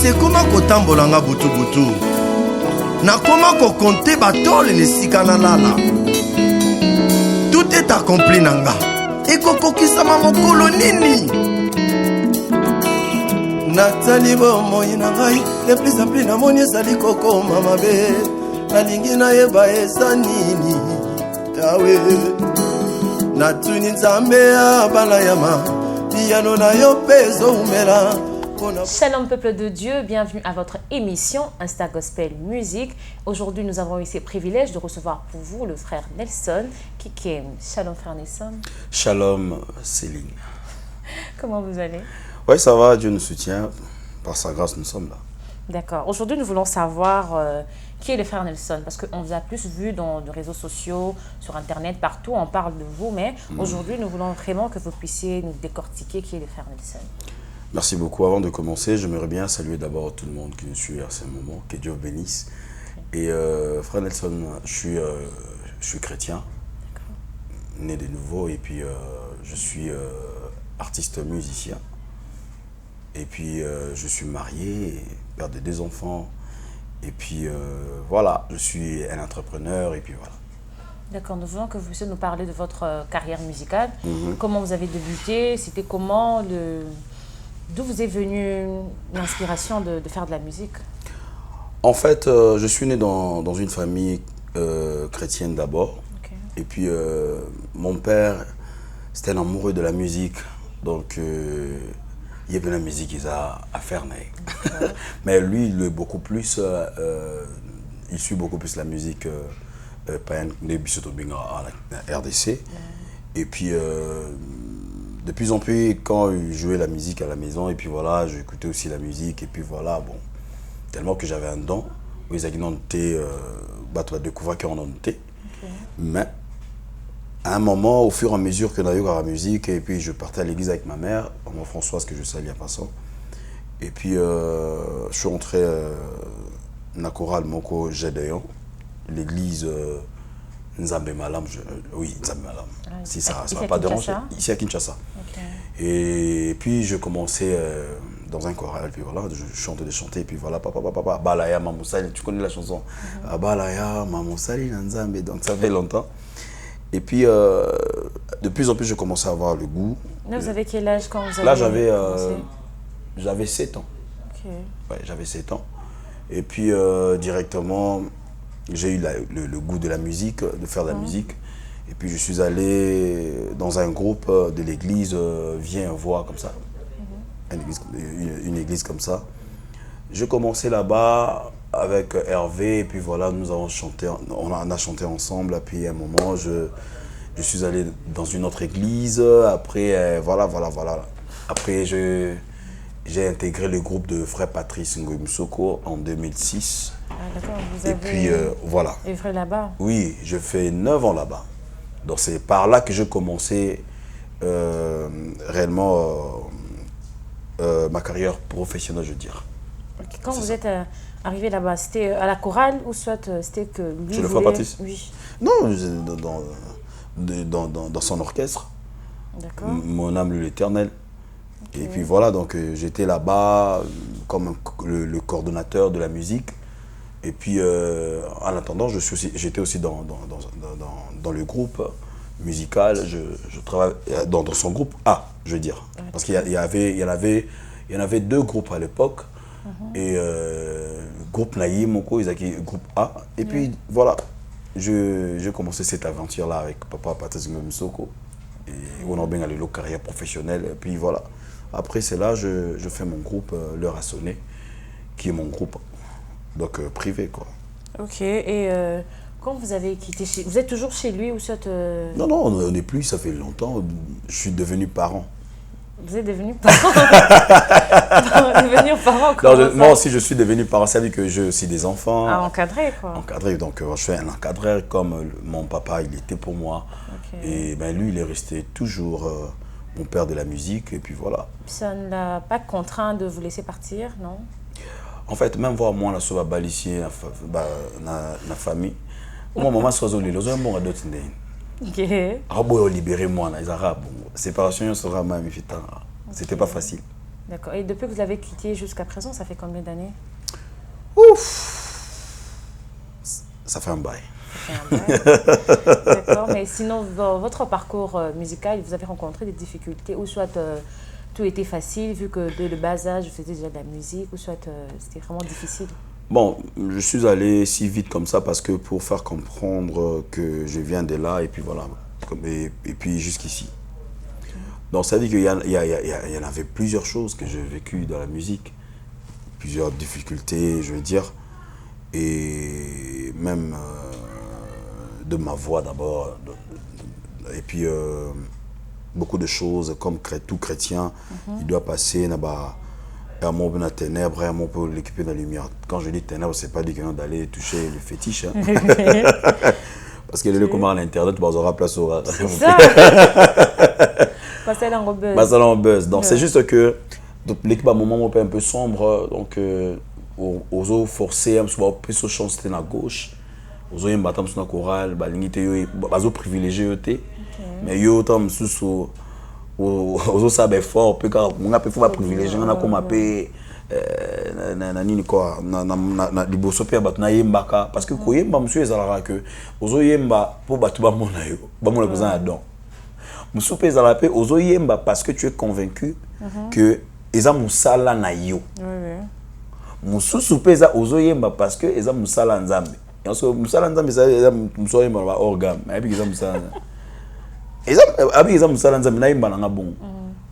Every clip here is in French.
kasi ekoma kotambola nga butu nakoma kokonte batole nesika nalala tout est accompli na nga ekokokisama mokolo nini natali bomoi na ngai le plus apli namoni ezali kokoma mabe nalingi nayeba eza nini yawe natuni nzambe abala yama piano na yo mpe ezoumela. Shalom peuple de Dieu, bienvenue à votre émission Insta Gospel Musique. Aujourd'hui nous avons eu ce privilège de recevoir pour vous le frère Nelson Kikem. Shalom frère Nelson. Shalom Céline. Comment vous allez? Oui, ça va, Dieu nous soutient. Par sa grâce, nous sommes là. D'accord. Aujourd'hui, nous voulons savoir qui est le frère Nelson. Parce qu'on vous a plus vu dans les réseaux sociaux, sur Internet, partout, on parle de vous. Mais aujourd'hui, nous voulons vraiment que vous puissiez nous décortiquer qui est le frère Nelson. Merci beaucoup. Avant de commencer, j'aimerais bien saluer d'abord tout le monde qui nous suit à ce moment. Que Dieu vous bénisse. Okay. Et frère Nelson, je suis chrétien, né de nouveau. Et puis, je suis artiste musicien. Et puis, je suis marié, père de 2 enfants. Et puis, voilà, je suis un entrepreneur. Et puis, voilà. D'accord, nous voulons que vous puissiez nous parler de votre carrière musicale. Comment vous avez débuté? C'était comment D'où vous est venue l'inspiration de faire de la musique? En fait, je suis né dans une famille chrétienne d'abord. Okay. Et puis, mon père, c'était un amoureux de la musique. Donc, il y avait la musique qu'il a à faire. Okay. Mais lui, il est beaucoup plus, il suit beaucoup plus la musique païenne à la RDC. Et puis, de plus en plus, quand il jouait la musique à la maison, et puis voilà, j'écoutais aussi la musique, et puis voilà, bon, tellement que j'avais un don, où ils avaient noté, tu vas découvrir qu'on a noté. Mais, à un moment, au fur et à mesure que j'ai eu la musique, et puis je partais à l'église avec ma mère, maman Françoise, que je salue en passant, et puis je suis entré dans la chorale Moko Gédéon, l'église Nzambe Malam, oui, Nzambe Malam, si ça ne va pas déranger, ici à Kinshasa. Okay. Et puis je commençais dans un choral, puis voilà, je chantais de chanter, et puis voilà, papa, Balaya Mamoussali, tu connais la chanson, Balaya Mamoussali Nzambe, donc ça fait longtemps. Et puis de plus en plus, je commençais à avoir le goût. Là, vous avez quel âge quand vous avez j'avais 7 ans. Okay. Ouais, j'avais 7 ans. Et puis directement, j'ai eu le goût de la musique, de faire de la musique. Et puis je suis allé dans un groupe de l'église, Viens voir comme ça. Une église comme ça. J'ai commencé là-bas avec Hervé, et puis voilà, nous avons chanté, on a chanté ensemble. Et puis à un moment, je suis allé dans une autre église. Après, voilà. Après, j'ai intégré le groupe de frère Patrice Ngoïmsoko en 2006. Ah, d'accord, vous et avez puis voilà. œuvré là-bas? Oui, je fais 9 ans là-bas. Donc c'est par là que j'ai commencé réellement ma carrière professionnelle, je veux dire. Okay. Quand vous êtes arrivé là-bas, c'était à la chorale ou soit c'était que lui chez le frère Patrice? Oui. Non, dans son orchestre. D'accord. Mon âme l'Éternel. Okay. Et puis voilà, donc j'étais là-bas comme le coordonnateur de la musique. Et puis en attendant, j'étais aussi dans le groupe musical. Je travaille dans son groupe A, je veux dire. Parce qu'il y en avait 2 groupes à l'époque. Et groupe Naïm, groupe A. Et puis voilà, j'ai commencé cette aventure-là avec papa Patrice Ngomsoko. Et on a bien allé leur carrière professionnelle. Et puis voilà. Après, c'est là je fais mon groupe L'heure a sonné, qui est mon groupe donc privé, quoi. Ok. Et quand vous avez quitté vous êtes toujours chez lui ou soit Non, on n'est plus, ça fait longtemps. Je suis devenu parent. Vous êtes devenu parent? Devenir parent, moi aussi, je suis devenu parent. Ça veut dire que j'ai aussi des enfants. Ah, encadré, quoi. Encadré, donc je fais un encadreur comme mon papa, il était pour moi. Okay. Et ben, lui, il est resté toujours mon père de la musique. Et puis voilà. Ça ne l'a pas contraint de vous laisser partir, non? En fait, même voir moi, la sauve balicier, la famille. Moi, maman, soit zolé, les hommes ont d'autres nés. Ok. Arabo libéré moi, les Arabes. Séparation sera même c'était pas facile. D'accord. Et depuis que vous avez quitté jusqu'à présent, ça fait combien d'années? Ouf, ça fait un bail. D'accord, mais sinon, dans votre parcours musical, vous avez rencontré des difficultés, ou soit tout était facile, vu que dès le bas âge, vous faisiez déjà de la musique, ou soit c'était vraiment difficile? Bon, je suis allé si vite comme ça parce que pour faire comprendre que je viens de là et puis voilà, et puis jusqu'ici. Donc ça veut dire qu'il y en avait plusieurs choses que j'ai vécues dans la musique, plusieurs difficultés, je veux dire, et même de ma voix d'abord, et puis beaucoup de choses comme tout chrétien, il doit passer un mot dans les ténèbres, un mot pour l'équiper dans la lumière. Quand je dis ténèbres, c'est pas dit que d'aller toucher le fétiche. Hein. Parce que le comment à l'internet, on aura place au. C'est ça. Passer dans le buzz. Passer dans le buzz. Donc c'est juste que l'équipe à un moment un peu sombre, donc aux eaux forcés, souvent plus aux chances à gauche, aux eaux y battant sur la chorale, balinité aux privilégiés mais yo tam sous aux savent fort peu car on a peu faut privilégié on a comme appelé na nini quoi na liboso pe bat na yembaka parce que ko yemba monsieur ezalaka que ozo yemba pour batu ba mona yo ba mona kozana don monsieur pe ezala pe ozo yemba parce que tu es convaincu que eza musala na yo mususu pe eza ozo yemba parce que eza musala nzambe parce que musala nzambe eza muso yemba ba organe mais puis eza musala abi eza musala nzambe na yemba na bon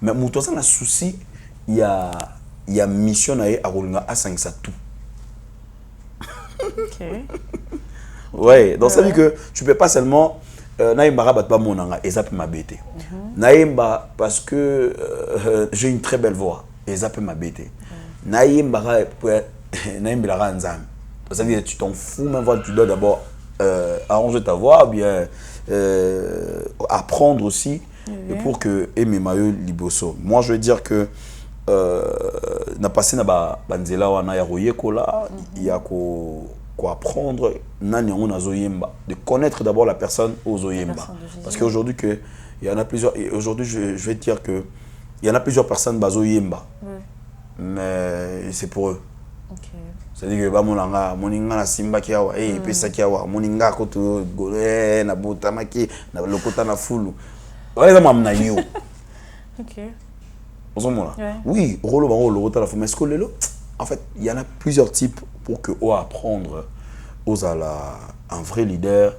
mais muto ça na souci il y a mission na ye akolinga asangisa tout. OK. Ouais, donc ça veut dire que tu peux pas seulement naïmba bat pas monanga et ça peut m'abêter. Naïmba parce que j'ai une très belle voix et ça peut m'abêter. Naïmba naïmba la nzambe. Ça veut dire tu t'en fous même tu dois d'abord arranger ta voix bien apprendre aussi pour que aimer maillot liboso. Moi je veux dire que na passé na banzela wana ya royekola ya ko apprendre nani on azoyemba de connaître d'abord la personne ozoyemba parce qu'aujourd'hui que il y en a plusieurs et aujourd'hui je vais dire que il y en a plusieurs personnes bazoyemba mais c'est pour eux. OK. C'est-à-dire que ba monanga moninga na simba kiawa pesa kiawa moninga ko to golé na botamaki na lokota na fulu wala mamna yo. OK. Oui, mais est-ce que en fait, il y en a plusieurs types pour que on apprendre aux un vrai leader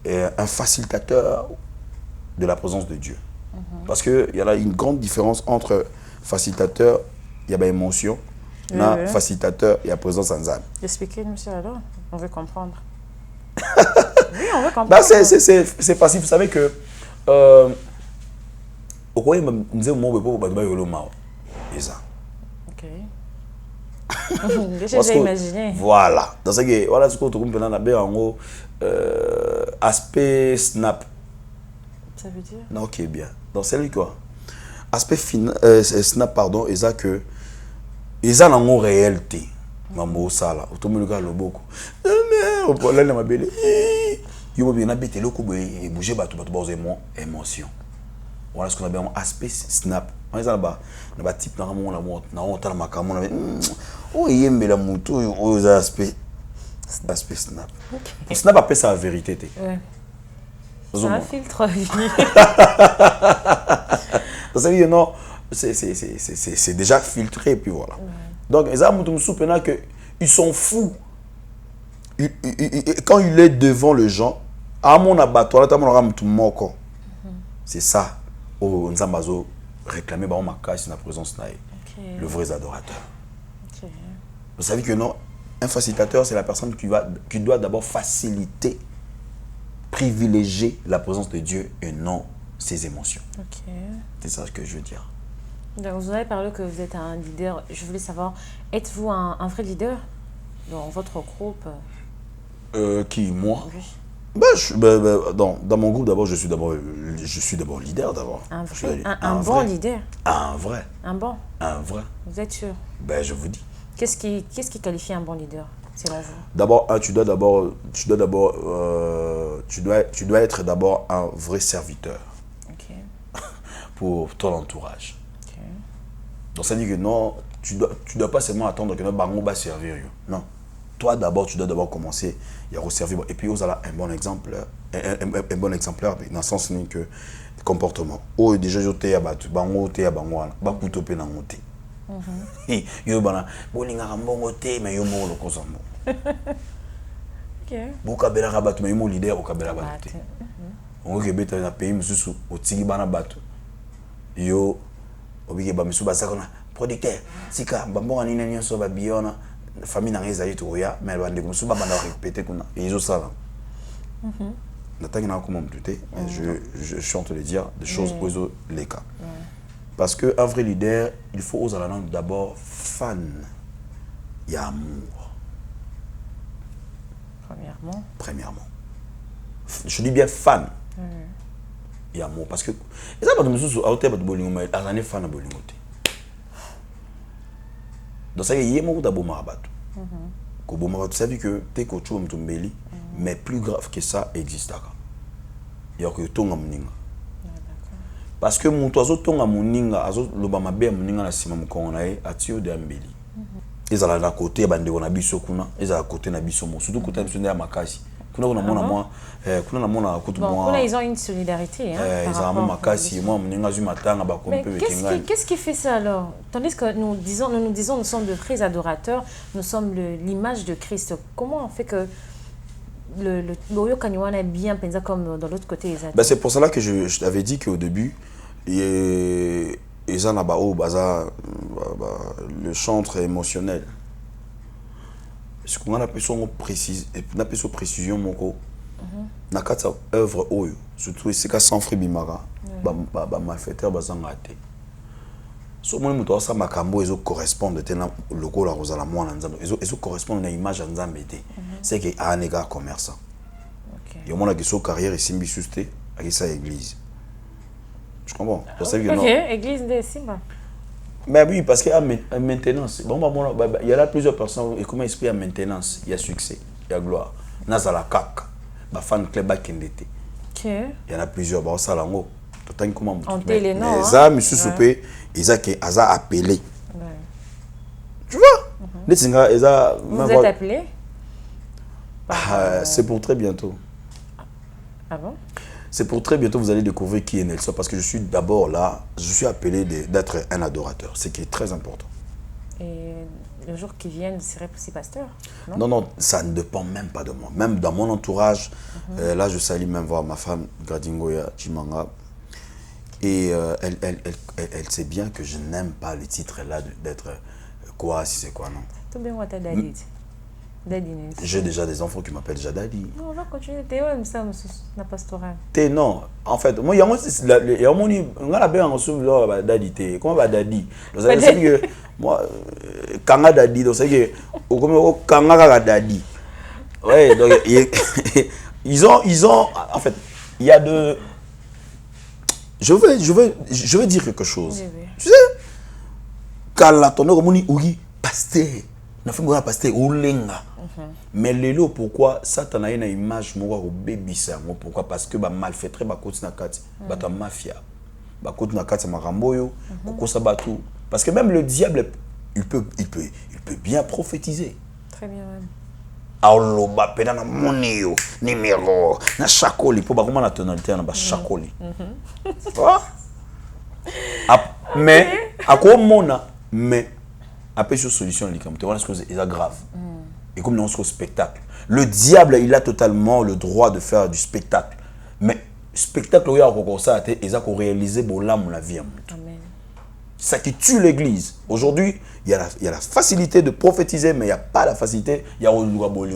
et un facilitateur de la présence de Dieu. Parce qu'il y a une grande différence entre facilitateur, il y a une émotion, facilitateur, il y a présence en âme. Expliquez, monsieur, alors, on veut comprendre. Oui, on veut comprendre. C'est facile, vous savez que OK. Déjà, j'ai imaginé. Voilà. Dans ce que voilà ce que tu comprends en aspect snap. Ça veut dire? Non, OK, bien. Donc c'est lui quoi. Aspect snap pardon, et ça que ils ont en réalité. Maman sala, automobiles le beaucoup. Mais au problème de ma belle. Yo bien habité le coup et bouger bateau émotion. Voilà ce qu'on appelle un aspect snap. On est là-bas. On a type dans mon amour, on a ma caméra. Oh, il aime la moto aux aspects snap. Snap appelle ça la vérité. Ouais. C'est un filtre. Ça veut dire non, c'est déjà filtré puis voilà. Donc les amis que ils sont fous. Quand il est devant les gens, à mon abattoir, c'est ça. Oh, nous avons réclamé ma casse dans la présence de le vrai adorateur. Vous savez que non, un facilitateur, c'est la personne qui doit d'abord faciliter, privilégier la présence de Dieu et non ses émotions. C'est ça que je veux dire. Donc, vous avez parlé que vous êtes un leader. Je voulais savoir, êtes-vous un vrai leader dans votre groupe? Qui, moi? Oui. Dans mon groupe, d'abord, je suis d'abord leader d'abord. Un bon leader. Un vrai. Un bon. Un vrai. Vous êtes sûr? Je vous dis. Qu'est-ce qui qualifie un bon leader selon vous? D'abord, tu dois être d'abord un vrai serviteur. OK. Pour ton entourage. OK. Donc ça dit que non, tu dois pas seulement attendre que notre bango va servir. Non. Toi d'abord, tu dois d'abord commencer à resservir. Et puis, vous avez un bon exemple, un bon exemplaire dans le sens que comportement. Oh, déjà, je t'ai abattu, bango, t'es à bango, ba kuto pe na ngote. Yo bana, bolinga mbongo te, mais yo mo lo kosambo. Ok. Boka bela rabatu, mais yo mo leader au kabela batu. On veut que beta na pays mususu, au tigi bana batu. Yo, obike ba misu basaka na producteur, sika, bambonga nina nyonso ba biona. La famille n'a rien à dire, mais elle va dire que je vais répéter. Et ils ont ça. Je suis en train de dire des choses aux les cas. Parce qu'un vrai leader, il faut aux alentours d'abord fan. Il y a amour. Premièrement. Je dis bien fan. Il y a amour. Parce que. Et ça, donc ça y est, beaucoup d'abord marabatou. Tu sais que t'es coach mais plus grave que ça existe. Il y a que tonga muninga. Parce que mon oiseau tonga muninga, le bama be muninga na sima mukona atio de ambeli. Ils allaient à côté bande on a biso kuna, ils à côté na biso mo, surtout côté biso na makasi. Kuna kuna mona moi, kuna na mona côté moi. Kuna ils ont une solidarité ils ont makasi, moi muninga zu matanga ba kompe bekenga. Qu'est-ce qui fait ça alors? Tandis que nous disons nous sommes de vrais adorateurs, nous sommes l'image de Christ. Comment on fait que le Boyo Kanywana est bien pensé comme dans l'autre côté? C'est pour cela que je t'avais dit qu'au début, le chantre émotionnel. Ce qu'on a appelé son précision, mon na kata œuvre oyo surtout c'est sans fri bimara ba malfaiteur bazangate so mon muto sa makambo ezo correspondre tena logo la rozala mwana nzambe ezo correspondre na image nzambe te c'est que anega commerçant yo mona que so carrière simbi susté avec sa église je comprends pour ça que non église de Simba. Mais oui, parce qu'il y a maintenance. Bon, il y a là plusieurs personnes. Et comment expliquer la maintenance? Il y a succès, il y a gloire. Nazala kak, ba fan club kendete. Il y en a plusieurs. Bah ça lango. Tout le comment. En télé non. Les âmes monsieur soupé, ils a qui a appelé. Tu vois? Les singa, ils a. Vous êtes appelé? C'est pour très bientôt. Ah bon? C'est pour très bientôt, vous allez découvrir qui est Nelson. Parce que je suis d'abord là, je suis appelé d'être un adorateur, ce qui est très important. Et le jour qui vient, vous serez aussi pasteur? Non, non, ça ne dépend même pas de moi. Même dans mon entourage, là je salue même voir ma femme, Gradingoya Chimanga. Et elle sait bien que je n'aime pas le titre là d'être quoi, si c'est quoi, non. Tout bien, moi, t'as j'ai déjà des enfants qui m'appellent Jadadi. Non, on va continuer. T'es où, ça, la pastorale? Non, en fait, moi, il y a un Dadi. Comment va Dadi? Vous savez que moi, Kanga Dadi, donc c'est que, Kanga Dadi. Ouais, donc, ils ont, en fait, il y a de. Je veux dire quelque chose. Oui. Tu sais, quand la tonne comme on dit, pasteur. Na fait ngona pasteur olenga. Mais lelo pourquoi Satan a une image moi au baby ça pourquoi parce que ba malfaiteur ba koti na kati ba ta mafia ba koti na kati maramboyo ko ça batu parce que même le diable il peut bien prophétiser. Très bien même. Alors ba pena na monio numéro na chakoli pour ba comment la tonalité na ba chakoli. Mais à quoi mona mais après sur solution tu vois ce que c'est grave. Et comme dans ce spectacle, le diable il a totalement le droit de faire du spectacle. Mais spectacle il y a encore ça et ça qu'on réaliser bon là la vie. Amen. Ça qui tue l'église. Aujourd'hui, il y a la facilité de prophétiser mais il y a pas la facilité, il y a on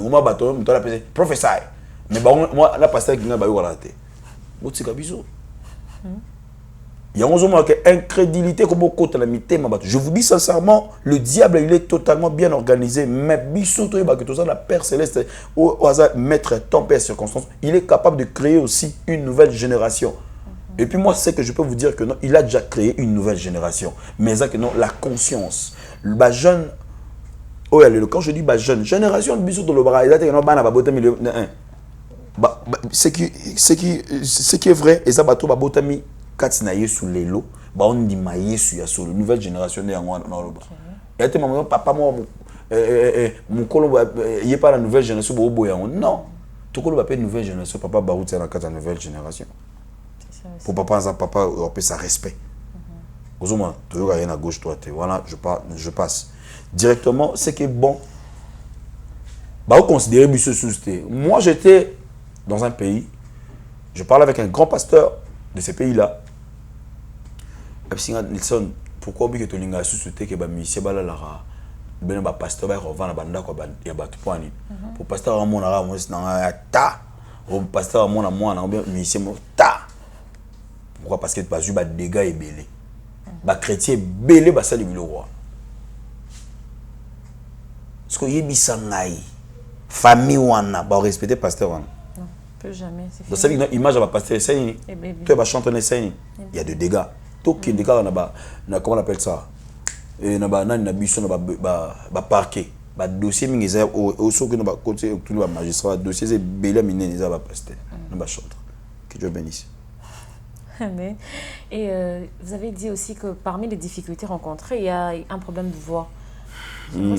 m'a battu, on t'a appelé prophète. Mais moi la pasteur qui n'a pas eu raté. Motika biso. Il y a une incrédulité comme côté la mité. Je vous dis sincèrement, le diable il est totalement bien organisé. Mais bisoto la Père Céleste au hasard maître tempête circonstance, il est capable de créer aussi une nouvelle génération. Et puis moi c'est que je peux vous dire que non, il a déjà créé une nouvelle génération. Mais ça que non, la conscience, le jeune, quand je dis jeune, génération de bisoto le bras, il a été non bana babota milieu ce qui est vrai et ça bateau babotami. Quand il y a sous les lots, on dit Yesu ya solo nouvelle génération de yango na loba et te maman papa moi mon kolo il est pas la nouvelle génération bo yango non to kolo ba nouvelle génération papa baout na kata nouvelle génération pour papa on peut ça respect Ozoma toujours rien à gauche droite voilà je passe directement c'est que bon bah on considérer monsieur susté moi j'étais dans un pays je parlais avec un grand pasteur de ces pays-là. Nelson, pourquoi que tu as suscité que monsieur Balalara, ben ba pasteur ba revend la banda ko ba ya ba tupani. Pour pasteur à mon ara moi na ta. Pour pasteur à mon moi na monsieur mo ta. Pourquoi parce que pas eu ba dégâts et belé. Ba chrétien belé ba sali bilo roi. Ce que yebisa ngai famille wana ba respecter pasteur wana. Jamais. Dans cette image, va passer tu vas chanter il y a des dégâts. Tout qui dégâts comment on appelle ça? Et na ba na biso na ba parquet. Ba dossier mingi au so que na ba côté tout le magistrat dossier c'est belé miné les ba passer. Na ba chanter. Que Dieu bénisse. Amen. Et vous avez dit aussi que parmi les difficultés rencontrées, il y a un problème de voix.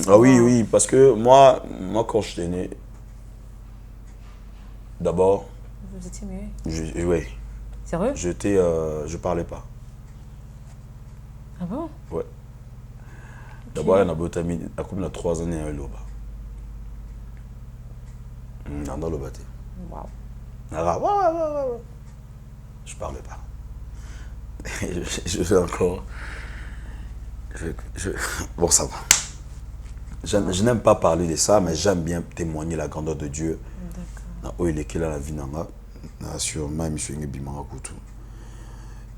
Ah oui, parce que moi quand je suis né d'abord. Vous étiez muet? Oui. Sérieux? Je parlais pas. Ah bon? Ouais. D'abord, il y a comme 3 années à l'Oba. Dans l'Oba. Waouh. Je parlais pas. Je fais encore. Bon, ça va. Je n'aime pas parler de ça, mais j'aime bien témoigner la grandeur de Dieu. D'accord. Il est là la vie sur ma mission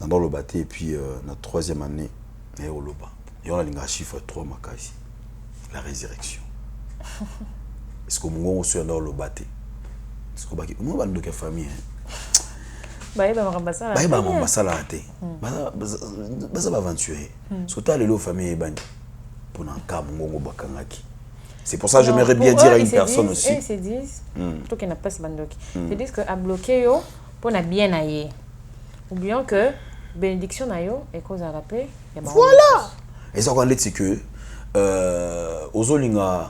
dans le bâté et puis notre 3e année et on a le chiffre 3 makasi la résurrection. Est-ce que mon aussi dans le bâté? Est-ce que mon va nous famille bah ça va aventurer. Surtout les famille pour un cas mon bakangaki. C'est pour ça que j'aimerais bien dire à une personne aussi. Ils se disent, plutôt qu'il n'a pas ce bandoki, ils disent que à bloquer yo pour na bien aillé. Oublions que bénédiction na yo et cause à la paix. Voilà. Et ça qu'on dit c'est que ozolinga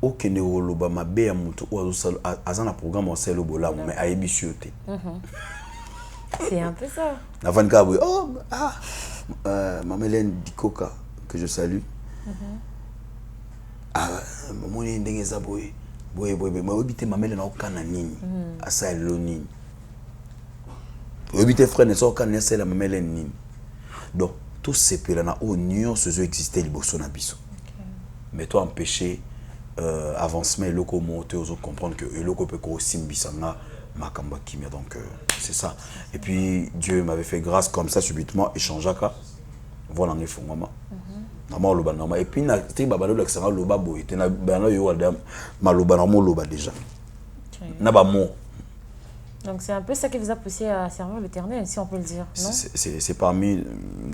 okene oloba mabe ya mutu azana programme en selo bola mais ayebi sioté. C'est un peu ça. Avant que Maman Hélène Dikoka que je salue. Maman ndenge za boye mais obité mamele na okana nini asa eloni obité frère ne so okana esa la mamele nini donc tout ces pela na union se exister liboso na biso mais toi empêcher avancement et loko monter aux autres comprendre que loko peut ko simbisanga makamba kimia donc c'est ça et puis Dieu m'avait fait grâce comme ça subitement échangeaka voilà ngi fongoma et puis na ti babalo la sanga loba boy te na bana yo adam maloba na mo loba déjà na ba mo donc c'est un peu ça qui vous a poussé à servir l'Éternel si on peut le dire non c'est parmi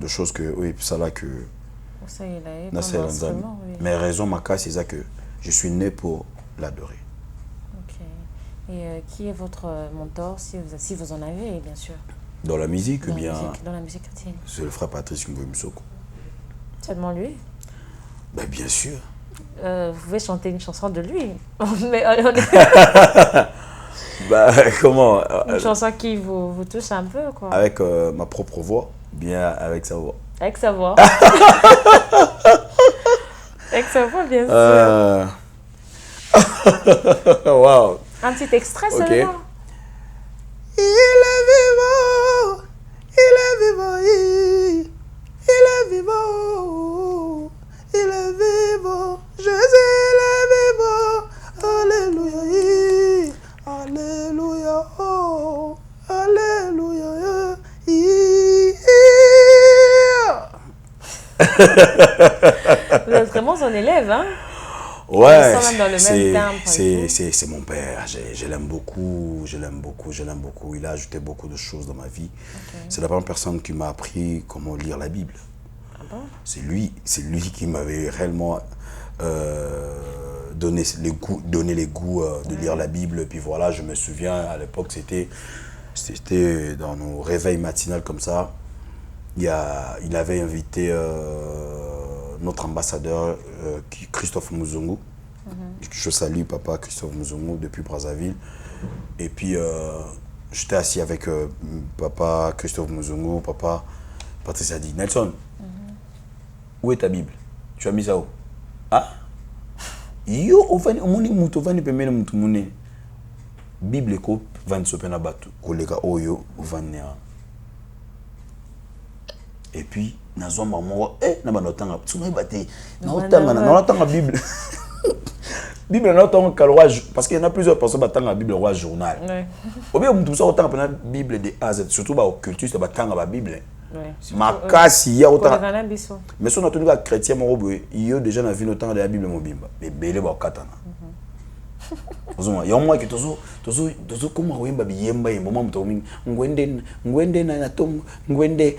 de choses que oui ça là que ça il a mais raison ma cas c'est ça que je suis né pour l'adorer. OK. Et qui est votre mentor si vous en avez bien sûr dans la musique ou bien dans la musique chrétienne? C'est le frère Patrice Ngouemsoko. Seulement lui? Ben bien sûr. Vous pouvez chanter une chanson de lui. Mais bah, comment une chanson qui vous touche un peu quoi. Avec ma propre voix, bien avec sa voix. Avec sa voix. Avec sa voix bien sûr. Wow. Un petit extrait seulement. Il est vivant, il est vivant, il est vivant, il est vivant, Jésus il est vivant, alléluia, alléluia, oh, alléluia, Vous êtes vraiment son élève, hein? Ouais, c'est c'est mon père, je l'aime beaucoup, je l'aime beaucoup, il a ajouté beaucoup de choses dans ma vie. Okay. C'est la première personne qui m'a appris comment lire la Bible. Ah bon? C'est lui qui m'avait réellement donné les goûts de lire la Bible. Et puis voilà, je me souviens, à l'époque, c'était dans nos réveils matinales comme ça. il avait invité notre ambassadeur Christophe Muzungu. Je salue papa Christophe Muzungu depuis Brazzaville. Et puis j'étais assis avec papa Christophe Muzungu, papa Patrice a dit Nelson, où est ta Bible? Tu as mis ça où? Ah? Yo, omoni muto vani pemene mutu mune. Bible ko vani sopena batu kolega oyo vani. Et puis nazwa mamo na banotanga tsunga bate na otanga Bible. Bible na otanga kalwa parce qu'il y en a plusieurs personnes batanga Bible roi journal. Ouais. Ou bien mutu so otanga pena Bible de A à Z surtout ba occultiste batanga ba Bible. Ouais. Makasi ya otanga. Mais si on a tenu la chrétien mon robe, il y a déjà na vie notamment de la Bible mobimba. Mais belé ba katana. Ozoma, ya moi qui tozo comment wemba biyemba yemba mama mtomi ngwende na tom ngwende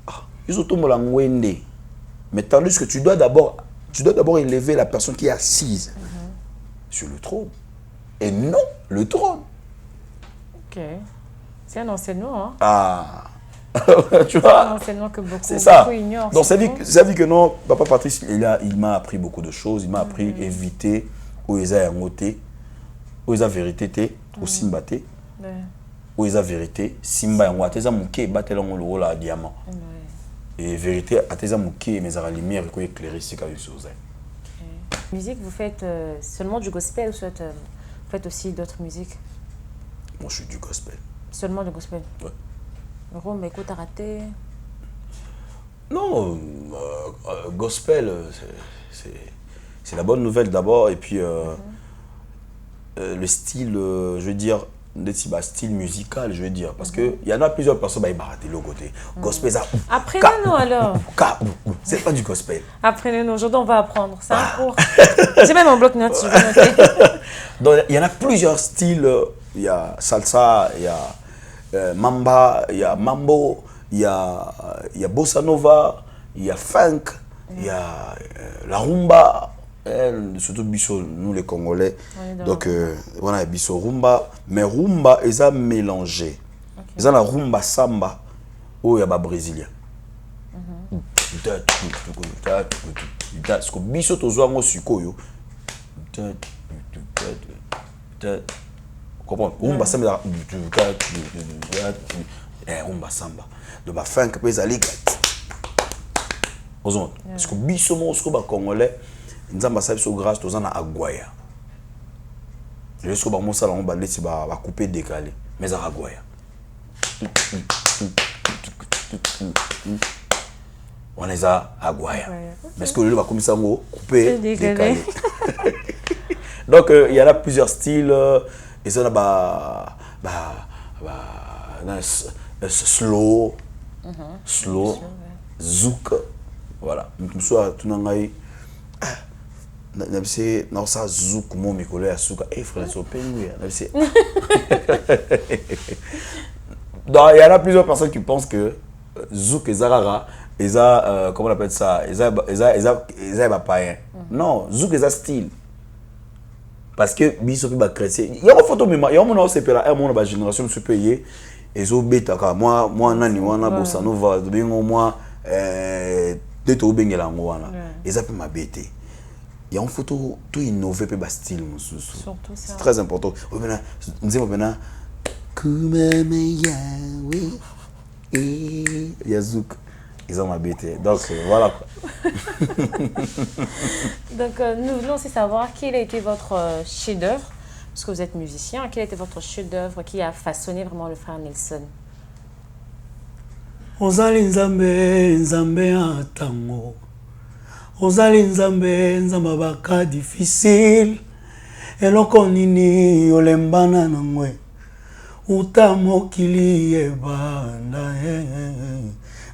ah, ils tombe la ngwende. Mais tandis que tu dois d'abord élever la personne qui est assise sur le trône et non le trône. OK. C'est un enseignement hein. Ah. Tu vois, c'est ça. Ignorent, donc ça dit que non, papa Patrice, il m'a appris beaucoup de choses. Il m'a appris à éviter où ils ont moté, où ils ont vérité, où simba té, où ils ont vérité, simba yango ateza muke batela ngolo wala diamant. Et vérité ateza muke mais à la lumière ko éclairer ce qu'a eu chose. Musique, vous faites seulement du gospel ou soit vous faites aussi d'autres musiques? Moi je suis du gospel. Seulement du gospel. Ouais. Rome, écoute, raté. Non, gospel, c'est la bonne nouvelle d'abord. Et puis, le style, je veux dire, style musical, je veux dire. Parce qu'il y en a plusieurs personnes qui ont raté le côté. Gospel, ça. Apprenez-nous alors. C'est pas du gospel. Apprenez-nous. Aujourd'hui, on va apprendre. C'est un cours. J'ai même un bloc-notes, je vais noter. Donc, il y en a plusieurs styles. Il y a salsa, il y a. Mamba, il y a mambo, il y a bossa nova, il y a funk, il y a la rumba, surtout biso, nous les Congolais. Donc voilà, biso rumba, mais rumba ils ont mélangé. Ils ont la rumba samba où il y a des Brésiliens. Parce que biso tozo ngo sikoyo. Comprends? Rumba samba rumba samba de ma fin que peut aller parce que biso mo sko ba congolais nzamba sa biso grâce to zana agwaya le sko ba mo sala on ba leti ba couper décaler mais à agwaya on les a agwaya parce que le ba comme ça mo couper décaler. Donc il y en a plusieurs styles. Et ça, slow, zouk, voilà. Tout ça, tout le monde a ça zouk, mon micro, à souk. Eh frère, c'est au pays, donc il y en a plusieurs personnes qui pensent que zouk et zarara, ils ont, comment on appelle ça, ils ont païen. Non, zouk et style. Parce que biso pe ba chrétien il y a une photo même il y a mon sepela mon ba génération se payer et zo beta ka moi nani wana bossa nova bingo moi de to bengela ngwana et ça peut m'abêter il y a une photo tout innové pe ba style mususu c'est très important obena nzema bena kumeme yawe et yazuk ils ont m'habité. Donc voilà. Donc nous voulons aussi savoir quel a été votre chef-d'œuvre, parce que vous êtes musicien, quel a été votre chef-d'œuvre qui a façonné vraiment le frère Nelson? Ozali nzambe nzambe atango. Ozali nzambe nzamba baka difficile. Eloko nini olembana na ngwe. Utamokili ebanda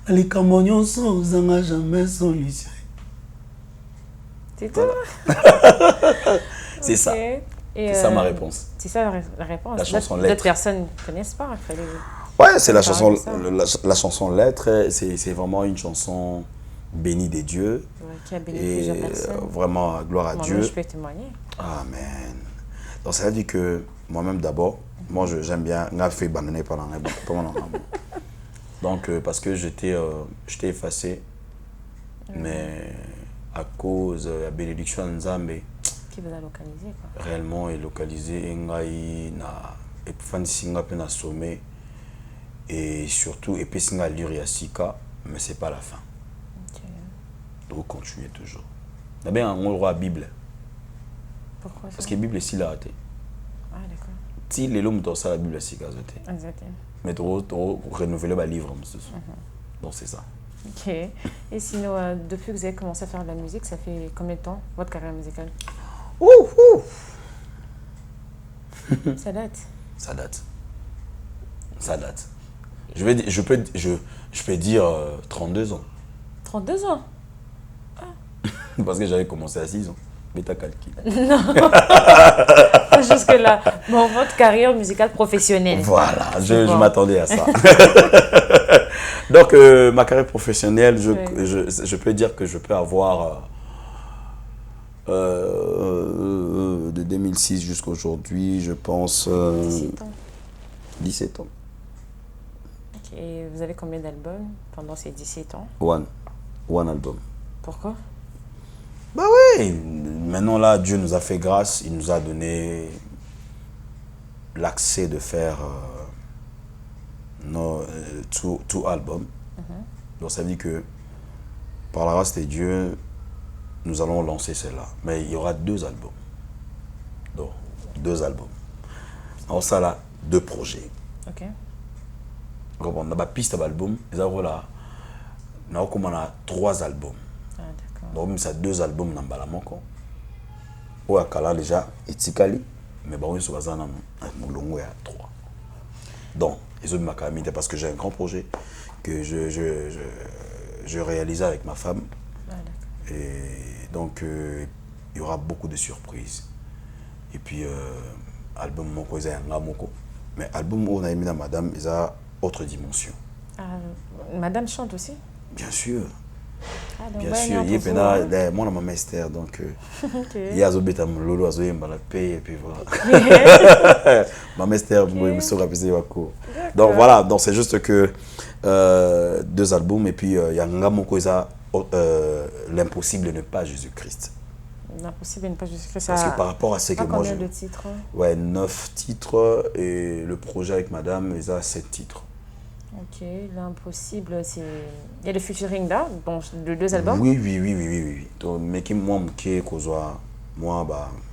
likambo nyonso zanga jamais solution. C'est tout. C'est ça. C'est ça ma réponse. C'est ça la réponse. La chanson D'autres lettre. personnes ne connaissent pas. Ouais, c'est la chanson, la chanson lettre. C'est vraiment une chanson bénie des dieux. Ouais, qui a béni plusieurs personnes. Vraiment, gloire à Dieu. Je peux témoigner. Amen. Donc ça veut dire que moi-même d'abord, moi j'aime bien. On a fait abandonner pendant un moment. Donc, parce que j'étais effacé, mais à cause de la bénédiction de Nzambe, Qui vous a localisé, quoi. réellement est localisé, Engai na Epifani Singa pe na sommet, et surtout Epesinga lire Yasika, mais c'est pas la fin. Ok. Donc, continuer toujours. D'abord, on aura la Bible, Pourquoi ça? parce que la Bible est si là. Ah, d'accord. Si les hommes dans ça, la Bible est si gazoté. Exactement. Mais tu renouveler le livre, donc c'est ça. Ok. Et sinon, depuis que vous avez commencé à faire de la musique, ça fait combien de temps, votre carrière musicale? Ça date. Ça date. Ça date. Je peux dire 32 ans. 32 ans? Parce que j'avais commencé à 6 ans. Mais t'as calculé. Jusque-là. Bon, votre carrière musicale professionnelle. Voilà, je bon. m'attendais à ça. Donc, ma carrière professionnelle, je peux dire que je peux avoir de 2006 jusqu'à aujourd'hui, je pense 17 ans. 17 ans. Ok. Et vous avez combien d'albums pendant ces 17 ans? One album. Pourquoi? Bah oui, maintenant là, Dieu nous a fait grâce, il nous a donné l'accès de faire tout album. Donc ça veut dire que par la grâce de Dieu, nous allons lancer celle-là. Mais il y aura 2 albums. Donc, 2 albums. Alors ça là, 2 projets. Ok. On a une piste d'album, et ça voilà, on a 3 albums. Ah, d'accord. Donc, ça 2 albums dans Balamoko. Ou à Kala déjà, et Tikali, mais bon, ils sont basés dans Moulongo à 3. Donc, ils ont mis ma calamité parce que j'ai un grand projet que je réalise avec ma femme. Ah, d'accord. Et donc, il y aura beaucoup de surprises. Et puis, album Moko, ils ont un Moko. Mais album où on a mis dans Madame, ils ont autre dimension. Ah, madame chante aussi? Bien sûr. Ah, donc, Bien bah, sûr, il y a moi, ma mère Esther, donc il y a Zobeta Lolo, Azoyemba la paix, et puis voilà. Ma mère Esther, je me suis rapide. Donc voilà, donc c'est juste que 2 albums, et puis il y a Ngamoko, l'impossible n'est pas Jésus-Christ. L'impossible n'est pas Jésus-Christ. Parce que par rapport à ce que moi combien de titres? Ouais, 9 titres, et le projet avec madame, ils ont 7 titres. Ok, l'impossible, c'est... Il y a le featuring là, donc de 2 albums? Oui. Donc, mais qui moi, moi,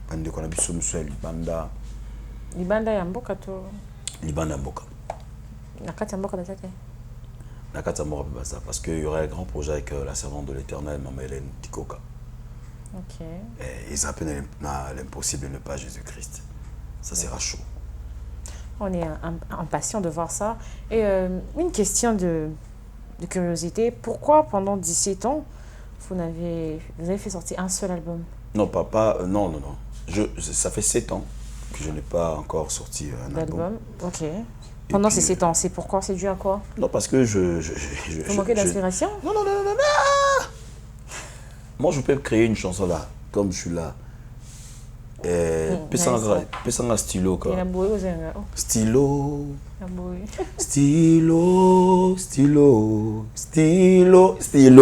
bande qu'on a vu sur Libanda. Libanda ya mboka to? Libanda Mboka. Nakati ya mboka na tete? Nakati ya Mboka, parce qu'il y aurait un grand projet avec la servante de l'Éternel, Maman Hélène Tikoka. Ok. Et ils appellent l'impossible n'est pas Jésus-Christ. Ça sera chaud. On est impatient de voir ça. Et une question de curiosité. Pourquoi pendant 17 ans, vous avez fait sortir un seul album? Non, papa, non. Ça fait 7 ans que je n'ai pas encore sorti un album. Ok. Pendant ces 7 ans, c'est pourquoi? C'est dû à quoi? Non, parce que Vous manquez d'inspiration? Non. Moi, je peux créer une chanson là, comme je suis là. Pesanga stylo quoi. Stylo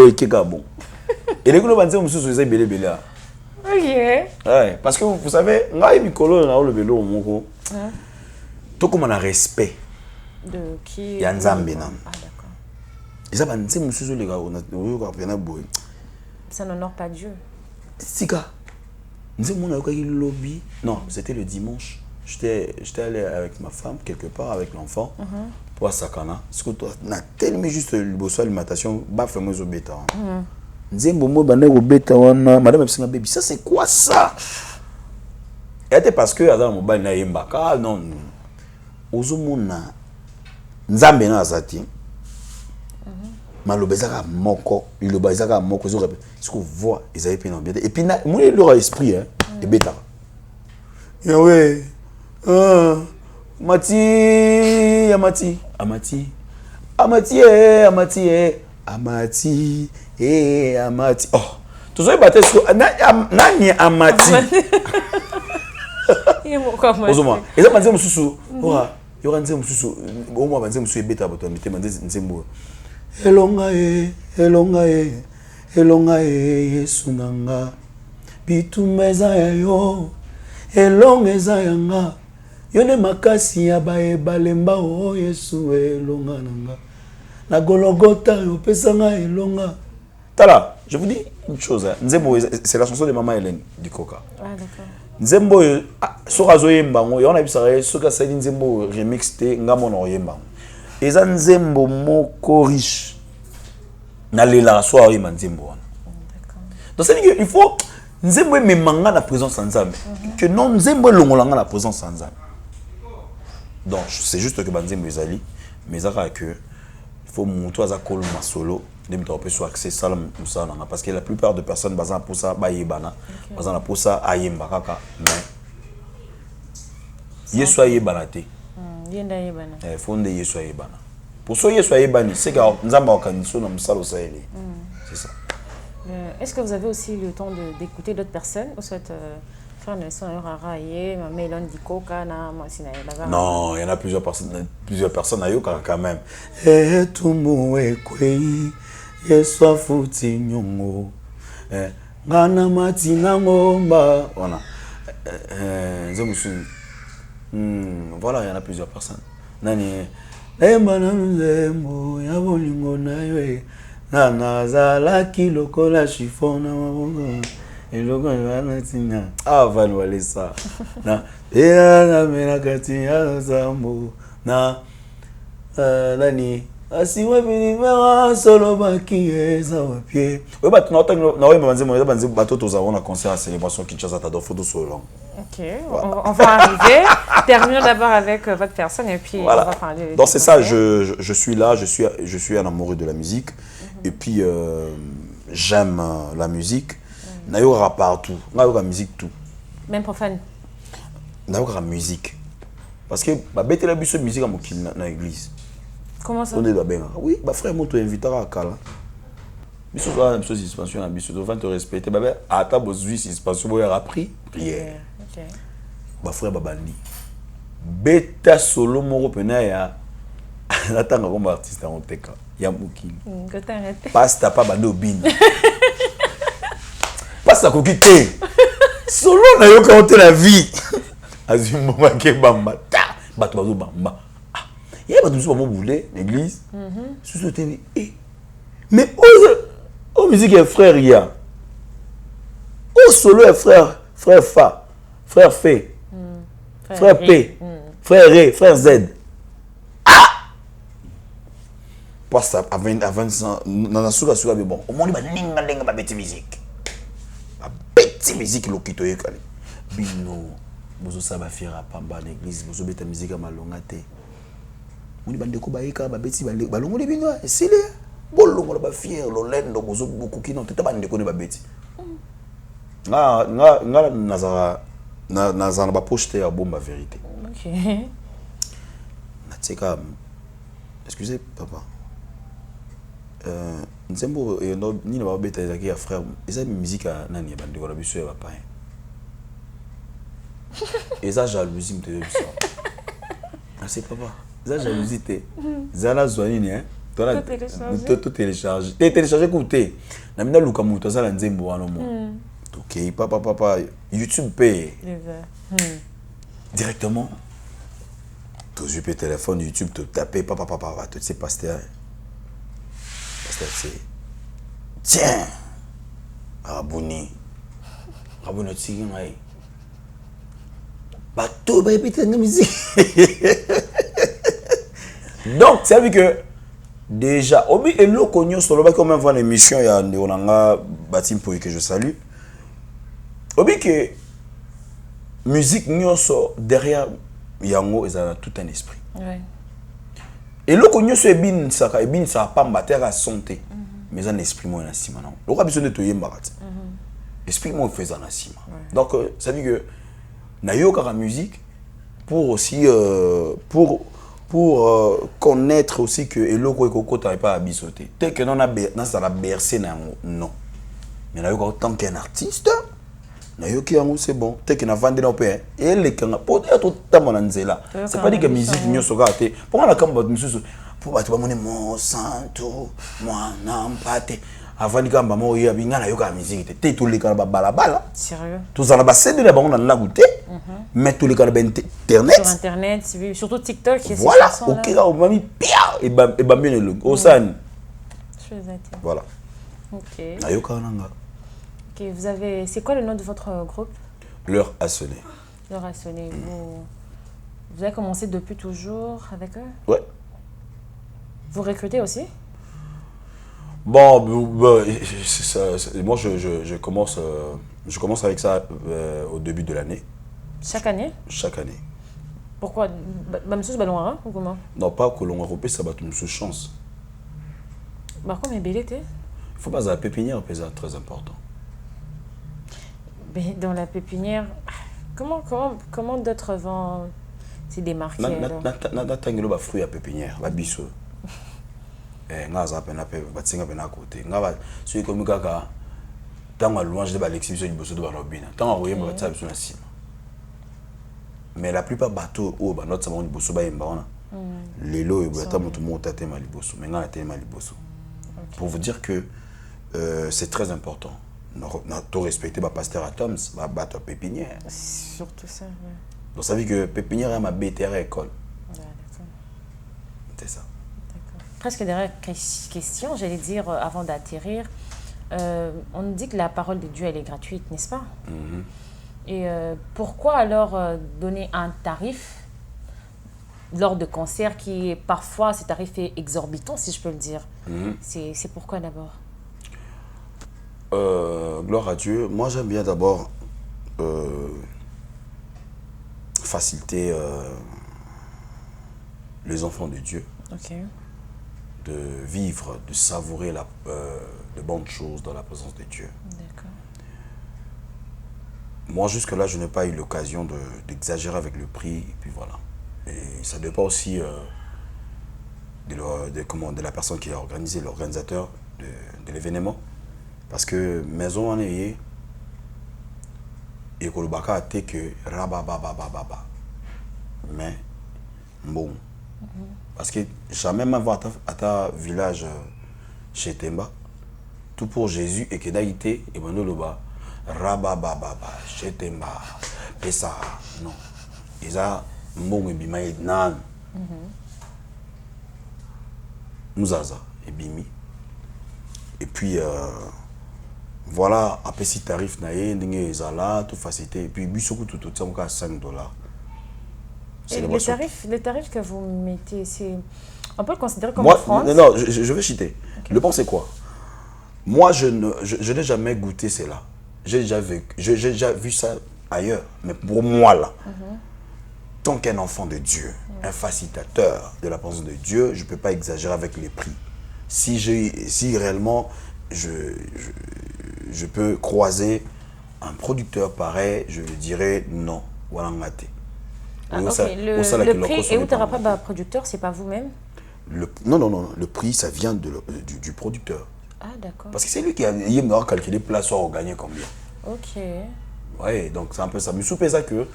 et Kekabo. Et les gars me sont sur belé belé. Ok. Ouais, parce que vous savez, ngai mikolo na le vélo moko. Tout comme on a respect. De qui? Yanzambe na. Ah d'accord. Ils ont pensé me sur les gars on a boy. Ça n'honore pas Dieu. Sika. Non, c'était le dimanche. J'étais allé avec ma femme, quelque part, avec l'enfant, pour Sakana. Parce que toi, on a tellement juste le bosso alimentation, bah, fais-moi au bêta. Madame, baby, ça c'est quoi ça? Et c'était parce que, à mon bain, il y a non. Ozomona, Nzambe na azati. Malobezaka moko, il le bazaka moko, ce qu'on voit, ils avaient bien. Et puis, moi, il leur esprit, hein, et bêta. Yahweh, Amati, oh, tu sais, battre sur Nani Amati. Ozoma, et ça, pensez, monsieur, y aura nzembo susu au moins nzembo susu ebeta bato mitema nzembo elonga e Yesu nanga bituma eza ya yo elonga eza yanga yo ne makasi ya balemba o Yesu elonga nanga na Golgotha yo pesanga elonga. Tala, je vous dis une chose, nzembo c'est la chanson de Maman Hélène Dikoka. Ah d'accord. Nzembo soka zo yembango yo na bisaka soka sali nzembo remix te ngamo na yembango. Eza nzembo moko riche. Na lela so ayi nzembo wana. D'accord. Donc ça dit que il faut nzembo memanga na présence nzambe. Que non nzembo longolanga na présence nzambe. Donc c'est juste que banzembo ezali mais ça que il faut monter à kolo masolo de mettre peu sur accès salam musala parce que la plupart de personnes bazan pour ça bayebana bazan pour ça ayemba kaka mais yesu ayebana te Yenda yebana. fonde yesu ayebana pour ça yesu ayebani c'est que nzamba wakaniso na musala osayeli c'est ça. Est-ce que vous avez aussi le temps d'écouter d'autres personnes ou soit faire Nelson Raraye, Maman Dikoka na Masina là-bas? Non, il y en a plusieurs personnes à Yoka quand même. E tumu ekwei Yesu afuti nyongo ngana matina ngomba. Voilà. Voilà, il y en a plusieurs personnes. Nani Emba na nzembo ya bolingo na yo na nazalaki lokola chifona mabongo eloko na tina avant voilà ça. na na mena kati ya zambo na nani asiwa binimera solo baki eza wapie. Oui, bah tu n'as pas na bateau tous avons un concert à célébration Kinshasa ta photo solo. Ok, on va arriver. Terminons d'abord avec votre personne et puis voilà. on va parler. Donc c'est ça, je suis là, je suis un amoureux de la musique et puis j'aime la musique. Nayoka partout, nayoka musique tout. Même profane. Nayoka musique. Parce que bah bête la musique à mokili na l'église. Comment ça? On est bien. Oui, bah frère moto invitera à Kala. Biso ça la chose suspension na biso devant te respecter bah à ta bozui suspension boya appris prière. OK. Bah frère babandi. Beta solo moko pena ya natanga comme artiste en teka ya mokili. Côté arrêté. Pasta pa bando bin. Pasta ko kité. Solo na yo quand la vie. Azimo make bamba ta bato bazo bamba. Il y a bato so mo boulé l'église. Sous télé mais oh musique est frère ya. Oh solo est frère Fa, frère Fé. Frère P, frère Ré, frère Z. Ah! Parce que avant ça, dans la souka mais bon, au monde il va bête musique. Bête musique lokito yekali. Bino, bozo ça va faire à Pamba l'église, bozo bête musique à malongate. On dit bande ko baika ba bête balongo de bino, c'est là. Bolongo ba fier lo lendo bozo bokuki non tata bande ko ne ba bête. Nga nazara na ba poster ya bomba vérité. OK. Natseka excusez papa. Nzembo ni na ba beta ezaki ya frère. Eza musique à nani ya bande ko la biso ya papa. Eza jalousie mte biso. Ah c'est papa. Eza jalousie te. Zala zwani ni hein. Tout télécharger. Télécharger coûter. Na mina luka muto zala nzembo wana mo. Ok, papa, YouTube paye. Directement. Tu as téléphone, YouTube, tu tapes, papa, tu sais, pasteur. Pasteur, c'est. Tiens! Abonné. Abonné, tu sais, bateau, bah, putain, de musique. Donc, ça veut dire que. Déjà, Obi et l'Okonyo, sur le bas, comme on voit l'émission, il y a un bâtiment pour que je salue. Obi que musique nyonso derrière yango ezala tout un esprit. Ouais. Et le nyonso ebin saka pamba terre santé. Mais un esprit mo na sima non. Le besoin de toyemba rat. Esprit mo fait na sima. Donc ça veut dire que na yoka la musique pour aussi pour connaître aussi que eloko ekoko ta pas abisoté. Tel que non a ça la bercer na non. Mais na yoka autant qu'un artiste nayoki yango c'est bon teke na vandi na pe et les kanga pour être tamo na nzela c'est pas dire que musique nyoso ka te pour na kamba mususu pour ba mone mon santo moi nampate avandi kamba mo ya binga na yoka musique te tout les kanga balabala sérieux tous en ba cédé na bango na la goûter mais tous les kanga internet sur internet surtout TikTok voilà OK là on m'a mis pia et ba bien le osan voilà OK na yoka nanga. Ok, c'est quoi le nom de votre groupe? L'heure a sonné. L'heure a sonné. Vous avez commencé depuis toujours avec eux? Ouais. Vous recrutez aussi? Bon, moi je commence avec ça au début de l'année. Chaque année? Chaque année. Pourquoi? Monsieur Balonara ou comment? Non, pas que l'on a ça va une chance. Bah, comme il était? Il faut pas la pépinière, c'est très important. Mais dans la pépinière, comment d'autres vont se démarquer? Natangelo ba fruit à pépinière, ba biso. Ngaza pena pe batsinga pena côté. Ngaba celui comme kaka tant louange de l'exhibition du bosso de Barobina. Tant envoyer ba tsa biso na sima. Mais la plupart bateaux au ba notre savon du bosso ba yemba ona. Lelo e bata mutu monta te mali bosso, mais ngana te mali bosso. Pour vous dire que c'est très important. Nous respecter ma pasteur à Toms, ma battre pépinière. Surtout ça, ouais. Donc ça veut dire que pépinière est ma BTR école. Ouais, d'accord. C'est ça. D'accord. Presque dernière question, j'allais dire avant d'atterrir. On nous dit que la parole de Dieu, elle est gratuite, n'est-ce pas? Et pourquoi alors donner un tarif lors de concerts qui parfois, ce tarif est exorbitant, si je peux le dire? C'est pourquoi d'abord? Gloire à Dieu. Moi, j'aime bien d'abord faciliter les enfants de Dieu de vivre, de savourer de bonnes choses dans la présence de Dieu. D'accord. Moi, jusque-là, je n'ai pas eu l'occasion d'exagérer avec le prix. Et puis voilà. Et ça dépend aussi de la personne qui a organisé, l'organisateur de l'événement. Parce que maison en est et que le baka a été que rabababababa. Mais bon. Parce que jamais même à ta village chez Temba, tout pour Jésus et que d'aïté et bon le bas rababababa chez Temba. Et ça non. Et ça bon et bima et nan. Nous aza et bimi. Et puis voilà, après si tarif naé, n'ingé ezala, tout facilité, et puis bisoko tout ça on à $5. Et les tarifs que vous mettez, on peut le considérer comme moi, offrande? Non, je vais citer. Okay. Le point c'est quoi? Moi, je n'ai jamais goûté cela. J'ai déjà vu ça ailleurs, mais pour moi là, tant qu'un enfant de Dieu, un facilitateur de la présence de Dieu, je ne peux pas exagérer avec les prix. Si réellement je peux croiser un producteur pareil, je dirais non. Voilà, maté. Le prix et où tu n'auras pas producteur, c'est pas vous-même? Non. Le prix, ça vient du producteur. Ah, d'accord. Parce que c'est lui qui a calculé place soit gagner combien. Ok. Oui, donc c'est un peu ça. Mais sous ça que.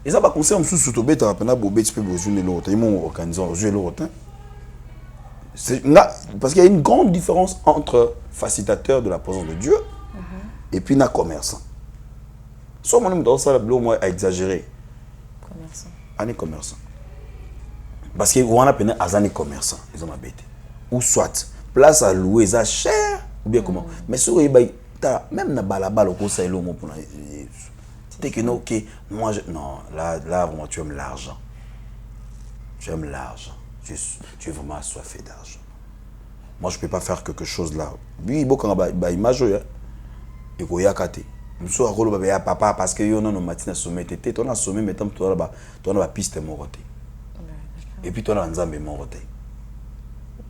Et ça va conseiller sous sous bête à peine bobé tu peux besoin de l'autre. Ils m'ont organisé l'autre. Parce qu'il y a une grande différence entre facilitateur de la présence de Dieu et puis un commerçant. Soit mon dans ça, moi à exagérer. Commerçant. Un commerçant. Parce qu'on a peine à un commerçant, ils ont bête. Ou soit, place à louer, ça cher, ou bien comment. Mais si vous même na balabala au conseil l'homme pour que non, ok, moi non, là moi tu aimes l'argent. Tu aimes l'argent. Tu es vraiment assoiffé d'argent. Moi, je ne peux pas faire quelque chose là. Oui, il y a une image. Il y a un je suis papa parce que yo non matin sommet tété ton sommet mais toi là toi la piste mon côté. Et puis toi là nzambe mon côté.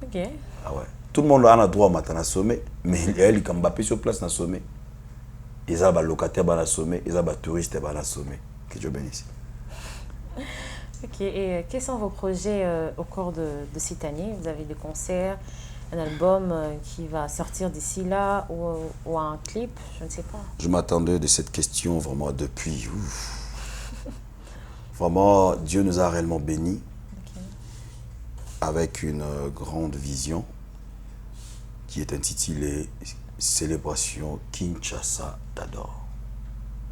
OK. Ah ouais. Tout le monde a droit matin à sommet mais il comme Mbappé sur place na sommet. Ils ont ba locataire ba na sommet, ils ont ba touriste ba na sommet. Que Dieu bénisse. OK, et quels sont vos projets au cours de cette année? Vous avez des concerts, un album qui va sortir d'ici là ou un clip, je ne sais pas. Je m'attendais de cette question vraiment depuis. Vraiment, Dieu nous a réellement bénis avec une grande vision qui est intitulée Célébration Kinshasa t'adore.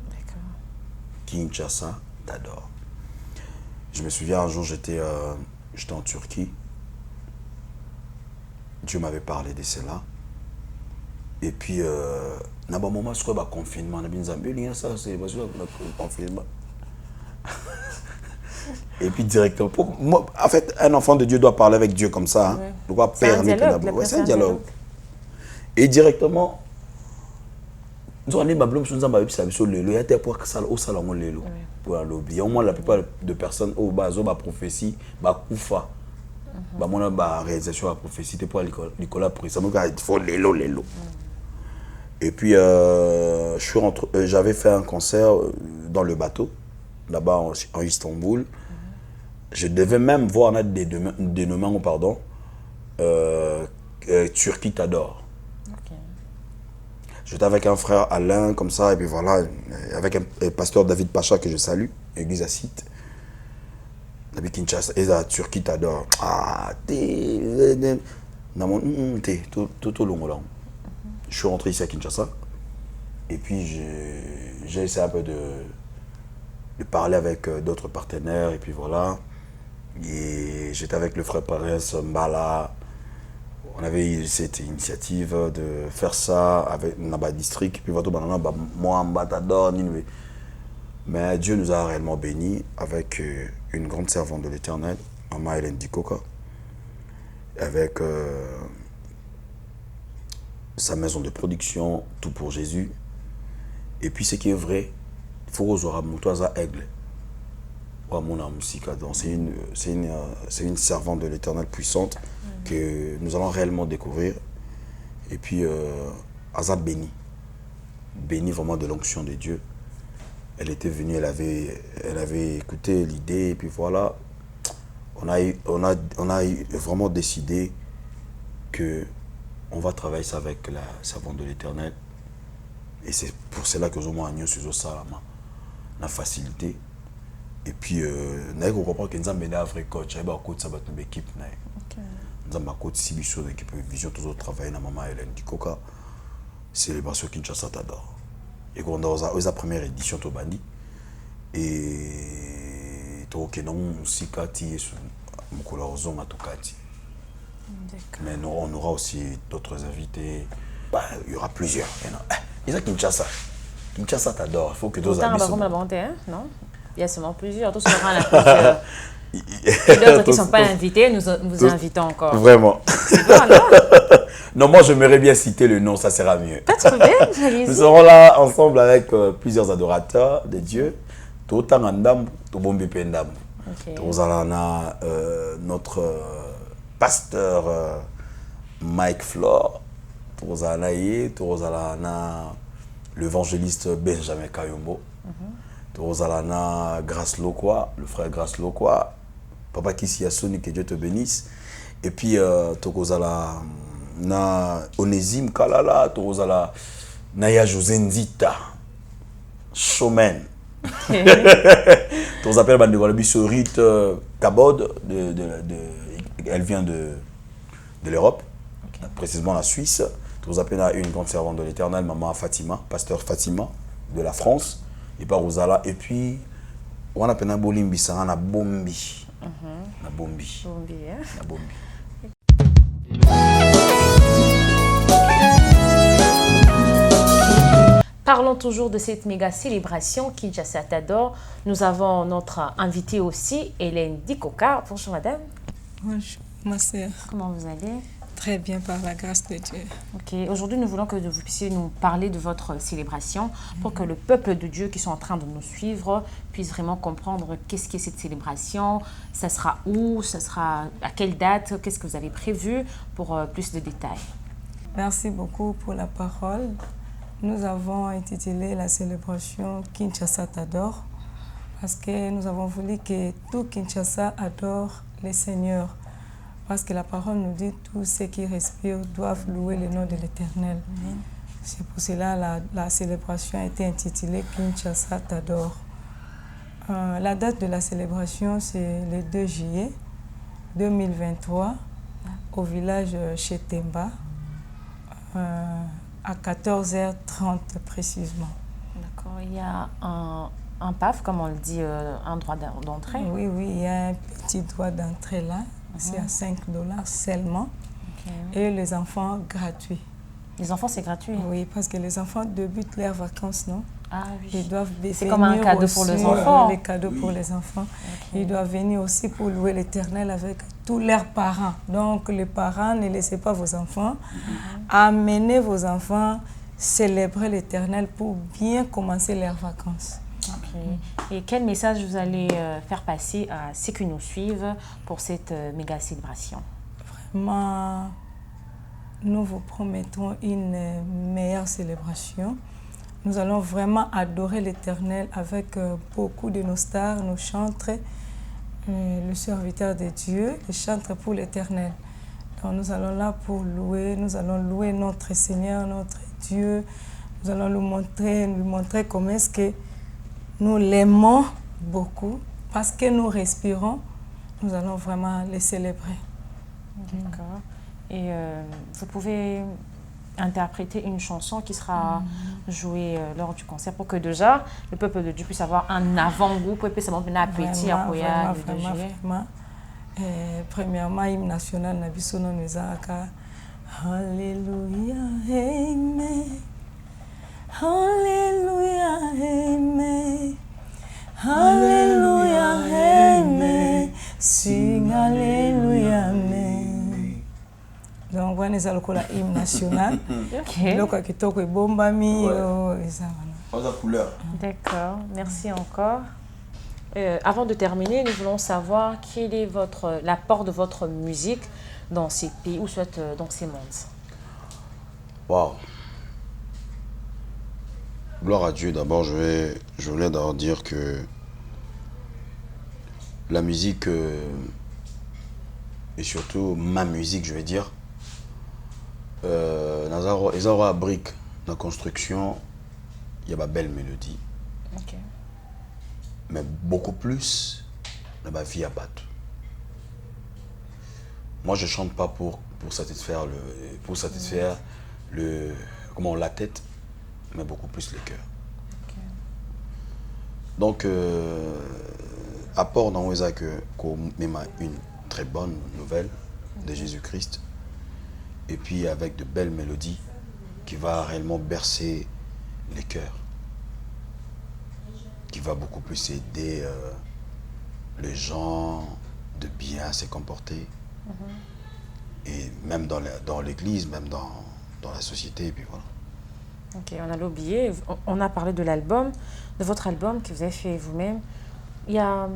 D'accord. Kinshasa t'adore. Je me souviens un jour, j'étais en Turquie. Dieu m'avait parlé de cela. Et puis, dans un moment, je crois que le confinement, ça, c'est le confinement. Et puis directement, moi, en fait, un enfant de Dieu doit parler avec Dieu comme ça. Hein. Doit c'est un dialogue. Ouais, c'est un dialogue. Et directement, nous avons au moins la plupart de personnes au bas prophétie, koufa. Bah réalisation de la prophétie pour Nicolas pour ça il faut l'élo. Et puis j'avais fait un concert dans le bateau là-bas en Istanbul. Je devais même voir des dénommements, pardon, Turquie t'adore. Okay. J'étais avec un frère Alain comme ça et puis voilà, avec un pasteur David Pacha que je salue, église à Site. David Kinshasa et la Turquie t'adore. Ah, je suis rentré ici à Kinshasa et puis j'ai essayé un peu de parler avec d'autres partenaires et puis voilà. Et j'étais avec le frère Pares Mbala. On avait eu cette initiative de faire ça avec Naba District. Puis moi, Mbadador, mais Dieu nous a réellement bénis avec une grande servante de l'Éternel, Maman Hélène Dikoka, avec sa maison de production, Tout pour Jésus. Et puis ce qui est vrai, il faut oser Moutoisa Aigle. C'est une servante de l'Éternel puissante que nous allons réellement découvrir. Et puis, Azad béni vraiment de l'onction de Dieu. Elle était venue, elle avait écouté l'idée, et puis voilà. On a vraiment décidé qu'on va travailler ça avec la servante de l'Éternel. Et c'est pour cela que nous avons sur Salama, la facilité. Et puis, nous comprenons que nous avons un vrai coach, nous avons un coach de l'équipe. Nous avons un coach de l'équipe Vision, tous autres travaillent dans Maman Hélène Dikoka. Célébration Kinshasa t'adore. Et on a la première édition de Bandi. Et mais on aura aussi d'autres invités. Bah, il y aura plusieurs. Il y a Kinshasa. Kinshasa t'adore. Il faut que d'autres amis non? Il y a seulement plusieurs. Tous seront là. D'autres qui ne sont pas invités, nous vous invitons encore. Vraiment. C'est bon, non? Non, moi j'aimerais bien citer le nom, ça sera mieux. Pas trop bien, nous serons là ensemble avec plusieurs adorateurs de Dieu. Notre pasteur Mike Flore, l'évangéliste Benjamin Kayombo, Grâce Lokwa, le frère Grâce Lokwa, Papa Kisiasoni, que Dieu te bénisse. Et puis, na Onésime Kalala, Torozala Naya Josenzita, Showman. On s'appelle Bandegolabisorit Kabod, elle vient de l'Europe, précisément la Suisse. On s'appelle une grande servante de l'Éternel, Maman Fatima, pasteur Fatima de la France, et par Rosala. Et puis, on a appelé Bolimbi, ça a Bombi. Na Bombi. Na Bombi. Parlons toujours de cette méga célébration Kinshasa t'adore. Nous avons notre invitée aussi, Hélène Dikoka. Bonjour madame. Bonjour ma sœur. Comment vous allez? Très bien par la grâce de Dieu. Ok, aujourd'hui nous voulons que vous puissiez nous parler de votre célébration pour que le peuple de Dieu qui sont en train de nous suivre puisse vraiment comprendre qu'est-ce qu'est cette célébration, ça sera où, ça sera à quelle date, qu'est-ce que vous avez prévu pour plus de détails. Merci beaucoup pour la parole. Nous avons intitulé la célébration Kinshasa t'adore parce que nous avons voulu que tout Kinshasa adore le Seigneur. Parce que la parole nous dit tous ceux qui respirent doivent louer le nom de l'Éternel. C'est pour cela la célébration a été intitulée Kinshasa t'adore. La date de la célébration, c'est le 2 juillet 2023 au village Chetemba à 14h30 précisément. D'accord. Il y a un PAF, comme on le dit, un droit d'entrée. Oui, il y a un petit droit d'entrée là. C'est à $5 seulement. Et les enfants gratuits. Les enfants, c'est gratuit? Oui, parce que les enfants débutent leurs vacances, non? Ah oui. Ils doivent c'est comme un cadeau pour les enfants. Les cadeaux pour les enfants. Ils doivent venir aussi pour louer l'Éternel avec tous leurs parents. Donc, les parents, ne laissez pas vos enfants. Amenez vos enfants célébrer l'Éternel pour bien commencer leurs vacances. Et quel message vous allez faire passer à ceux qui nous suivent pour cette méga célébration? Vraiment, nous vous promettons une meilleure célébration. Nous allons vraiment adorer l'Éternel avec beaucoup de nos stars, nos chantres, le serviteur de Dieu, les chantres pour l'Éternel. Donc nous allons là pour louer, nous allons louer notre Seigneur, notre Dieu. Nous allons lui montrer comment est-ce que nous l'aimons beaucoup. Parce que nous respirons, nous allons vraiment les célébrer. D'accord. Et vous pouvez interpréter une chanson qui sera jouée lors du concert pour que déjà le peuple de Dieu puisse avoir un avant-goût, pour que ça monte un appétit à vraiment. Premièrement, hymne national Nabisono Nizaka. Alléluia, Amen. Alléluia, Amen. Alléluia, Amen. Sing Alléluia, Amen. Donc, voilà, nous allons la hymne national. D'accord, merci encore. Avant de terminer, nous voulons savoir quel est l'apport de votre musique dans ces pays ou soit dans ces mondes. Waouh! Gloire à Dieu. D'abord, je voulais d'abord dire que la musique, et surtout ma musique, je vais dire, ils ont une brique dans la construction, il y a une belle mélodie. Mais beaucoup plus, dans ma vie à battre. Moi, je ne chante pas pour satisfaire la tête, mais beaucoup plus le cœur. Donc, apport dans Weza qu'on même une très bonne nouvelle de Jésus-Christ, et puis avec de belles mélodies qui va réellement bercer les cœurs, qui va beaucoup plus aider les gens de bien se comporter, et même dans l'église, même dans la société, et puis voilà. Ok, on a oublié, on a parlé de l'album, de votre album que vous avez fait vous-même. Il y a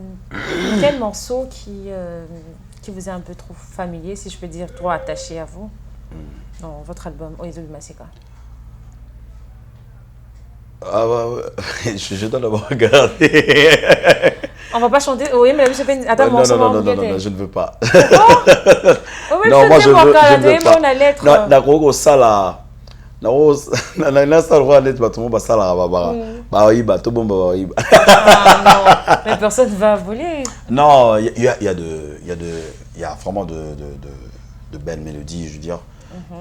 quel morceau qui vous est un peu trop familier, si je peux dire, trop attaché à vous, dans votre album Oyezo Bimaseka? Ah bah ouais. Je dois d'abord regarder. On va pas chanter. Oui, mais je fais attends, non, je ne veux pas. Oui, non, moi je ne veux pas. La lettre. Ça là. Mais personne ne va voler. Non, il y a vraiment de belles mélodies, je veux dire.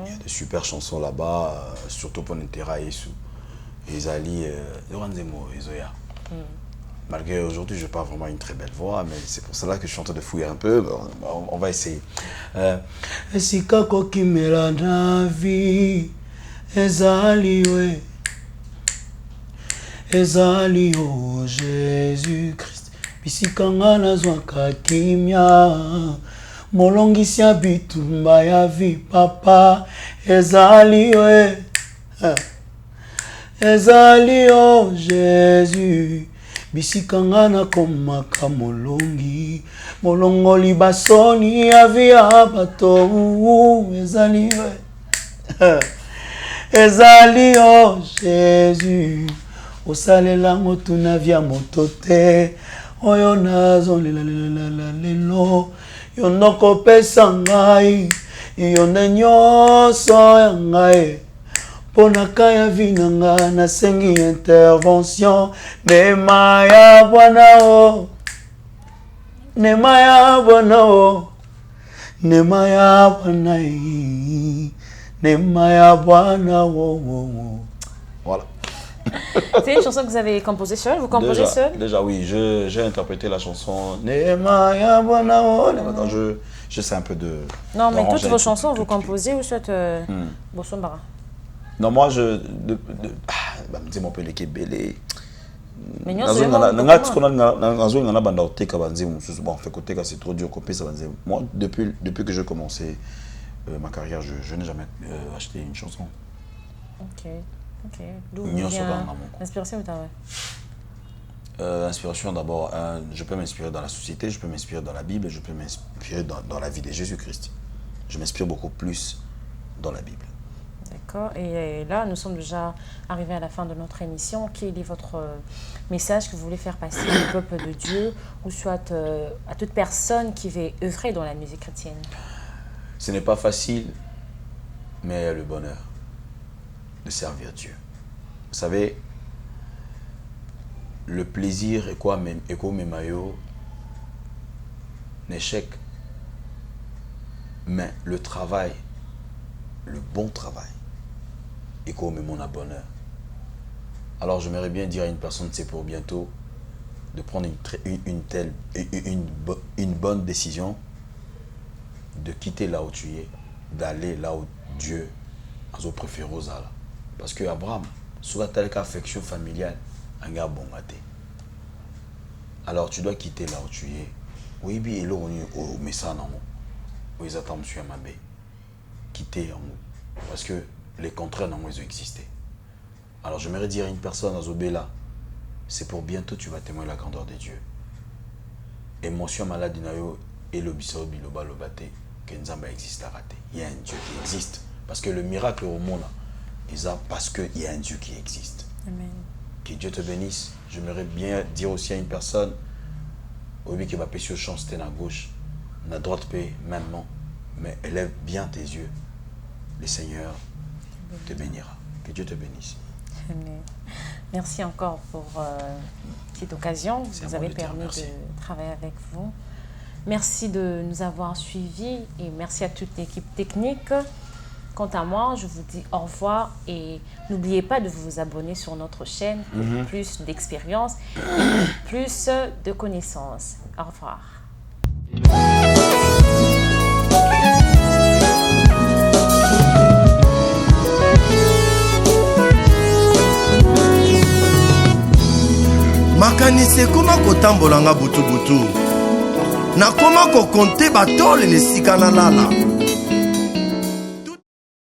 Il y a de super chansons là-bas, surtout pour Nintera et Sou. Ezali, malgré aujourd'hui, je n'ai pas vraiment une très belle voix, mais c'est pour cela que je suis en train de fouiller un peu. On va essayer. Sikako kimela na vie, ezali o Jésus-Christ. Bisikanga nazwaka kimia, molongisi ya bitumba ya vie papa, ezali o Jésus. Bisikanga na komaka molongi, molongoli basoni ya via bato, ezali o Jésus. Osalela motuna via motote, oyo nazo lelo yo nokopesa ngai yo nde nyonso ya ngai mpo na kaya vi na nga nasengi intervention nema ya bwana o nema ya bwana o nema ya bwana nema ya bwana o. Voilà. C'est une chanson que vous avez composée seule? Vous composez seule? Déjà oui, j'ai interprété la chanson nema ya bwana o. Attends, je sais un peu de... Non, mais toutes vos chansons, vous composez ou soit Bosombara? Non, moi, je mon père qui est belé. Mais moi, depuis que j'ai commencé ma carrière, je n'ai jamais acheté une chanson. Ok, ok. D'où vient l'inspiration? Inspiration d'abord, je peux m'inspirer dans la société, je peux m'inspirer dans la Bible, je peux m'inspirer dans la vie de Jésus-Christ. Je m'inspire beaucoup plus dans la Bible. D'accord. Et là, nous sommes déjà arrivés à la fin de notre émission. Quel est votre message que vous voulez faire passer au peuple de Dieu ou soit à toute personne qui veut œuvrer dans la musique chrétienne? Ce n'est pas facile, mais le bonheur de servir Dieu. Vous savez, le plaisir est quoi même maillot n'échec, mais le travail, le bon travail, et comme mon bonheur. Alors j'aimerais bien dire à une personne, c'est pour bientôt, de prendre une bonne décision, de quitter là où tu es, d'aller là où Dieu a préféré aux ala. Parce que Abraham, soit telle qu'affection familiale, un gars bon gâté. Alors tu dois quitter là où tu es. Oui, bien, il est au message non. Oui, ils attendent monsieur Mabé. Quitter en haut. Parce que les contraires n'ont pas existé. Alors j'aimerais dire à une personne à Zobela, c'est pour bientôt tu vas témoigner la grandeur de Dieu. Émotion malade nayo et le bisao biloba lobate que Nzamba existe à rater. Il y a un Dieu qui existe. Parce que le miracle au monde, parce qu'il y a un Dieu qui existe. Amen. Que Dieu te bénisse. J'aimerais bien dire aussi à une personne, oui, qui va payer sur chance, t'es à gauche, à droite, paye même non, mais élève bien tes yeux. Le Seigneur te bénira. Que Dieu te bénisse. Amen. Merci encore pour cette occasion. Vous avez permis de travailler avec vous. Merci de nous avoir suivis et merci à toute l'équipe technique. Quant à moi, je vous dis au revoir et n'oubliez pas de vous abonner sur notre chaîne pour plus d'expérience et plus de connaissances. Au revoir. makanisi ekoma kotambolanga butu nakoma kokonte batole nesika nalala